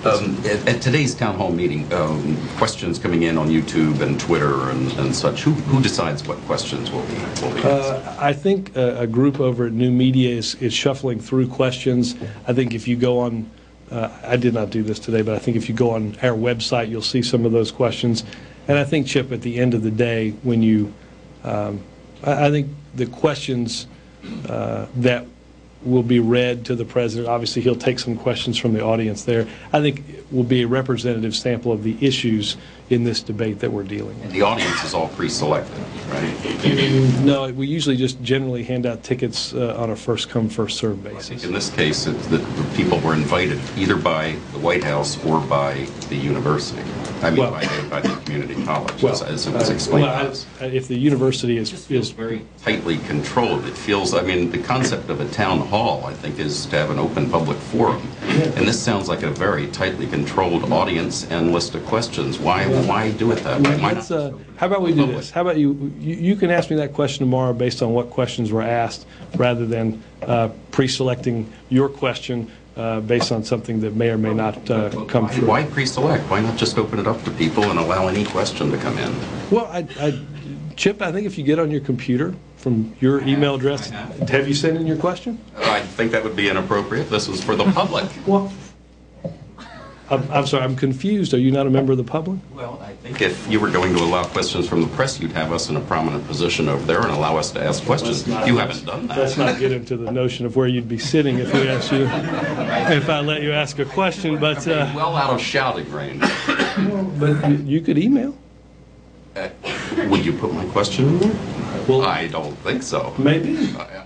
At today's town hall meeting, questions coming in on YouTube and Twitter and such, who decides what questions will be asked? I think a group over at New Media is shuffling through questions. I think if you go on, I did not do this today, but I think if you go on our website, you'll see some of those questions. And I think, Chip, at the end of the day, when you, I think the questions that will be read to the president. Obviously, he'll take some questions from the audience there. I think it will be a representative sample of the issues in this debate that we're dealing with. And the audience is all pre-selected, right? No, we usually just generally hand out tickets on a first-come, first-served basis. I think in this case, the people were invited either by the White House or by the university. I mean, by the community college, as it was explained to us. If the university is very tightly controlled, it feels, I mean, the concept of a town hall, I think, is to have an open public forum. And this sounds like a very tightly controlled audience and list of questions. Why do it that way? Why not? How about we do this? How about you can ask me that question tomorrow based on what questions were asked, rather than pre-selecting your question based on something that may or may not come through. Why pre-select? Why not just open it up to people and allow any question to come in? Well, Chip, I think if you get on your computer from your email address, have you sent in your question? I think that would be inappropriate. This is for the public. Well, I'm sorry, I'm confused. Are you not a member of the public? Well, I think if you were going to allow questions from the press, you'd have us in a prominent position over there and allow us to ask questions. You haven't done that. Let's not get into the notion of where you'd be sitting if we asked you, if I let you ask a question. But well out of shouting range. But you could email. Would you put my question in there? Well, I don't think so. Maybe.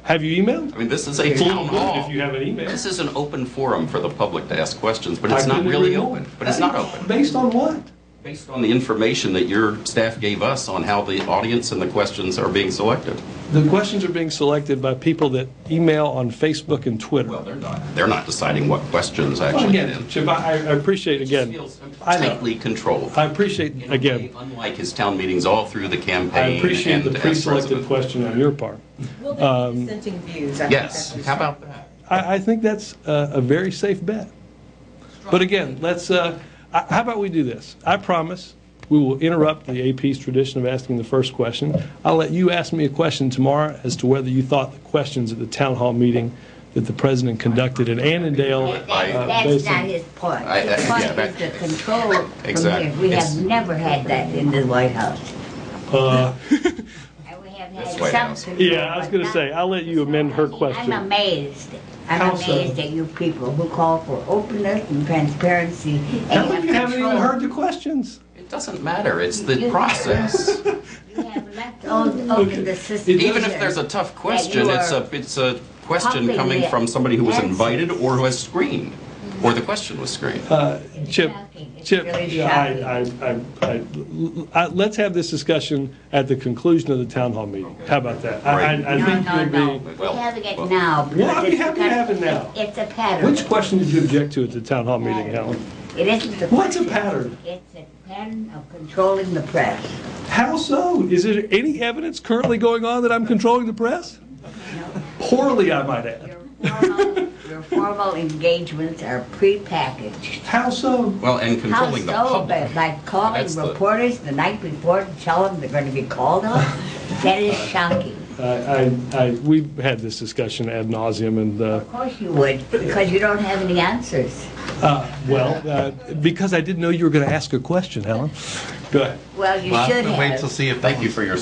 Have you emailed? I mean, this is a town hall. If you have an email. This is an open forum for the public to ask questions, but it's not really open. But it's not open. Based on what? Based on the information that your staff gave us on how the audience and the questions are being selected. The questions are being selected by people that email on Facebook and Twitter. Well, they're not deciding what questions actually get in. Chip, I appreciate, again, It feels tightly controlled. I appreciate, again, unlike his town meetings all through the campaign. I appreciate the and pre-selected question on your part. Will there be dissenting views? Yes. How about that? I think that's a very safe bet. But again, let's. How about we do this? I promise we will interrupt the AP's tradition of asking the first question. I'll let you ask me a question tomorrow as to whether you thought the questions at the town hall meeting that the president conducted at Annandale. That's not his point. His point is the control. Exactly. We have never had that in the White House. And we have had some control. Yeah, I was going to say, I'll let you amend her question. I'm amazed. I'm amazed at you people who call for openness and transparency. And You haven't even heard the questions. It doesn't matter. It's the process. You have left open the system. Even if there's a tough question, it's a question coming from somebody who was invited or who has screened, or the question was screened. Chip, let's have this discussion at the conclusion of the town hall meeting. How about that? No. We're having it now. Well, I'd be happy to have it now. It's a pattern. Which question did you object to at the town hall meeting, Helen? It isn't the What's a question. pattern? It's a pattern of controlling the press. How so? Is there any evidence currently going on that I'm controlling the press? No. Poorly, I might add. Your formal engagements are prepackaged. How so? Well, and controlling the public. By calling reporters the night before to tell them they're going to be called on? That is shocking. We've had this discussion ad nauseum, and Of course you would, because you don't have any answers. because I didn't know you were going to ask a question, Helen. Go ahead. Well, you should have. Wait till see if. Thank you for your.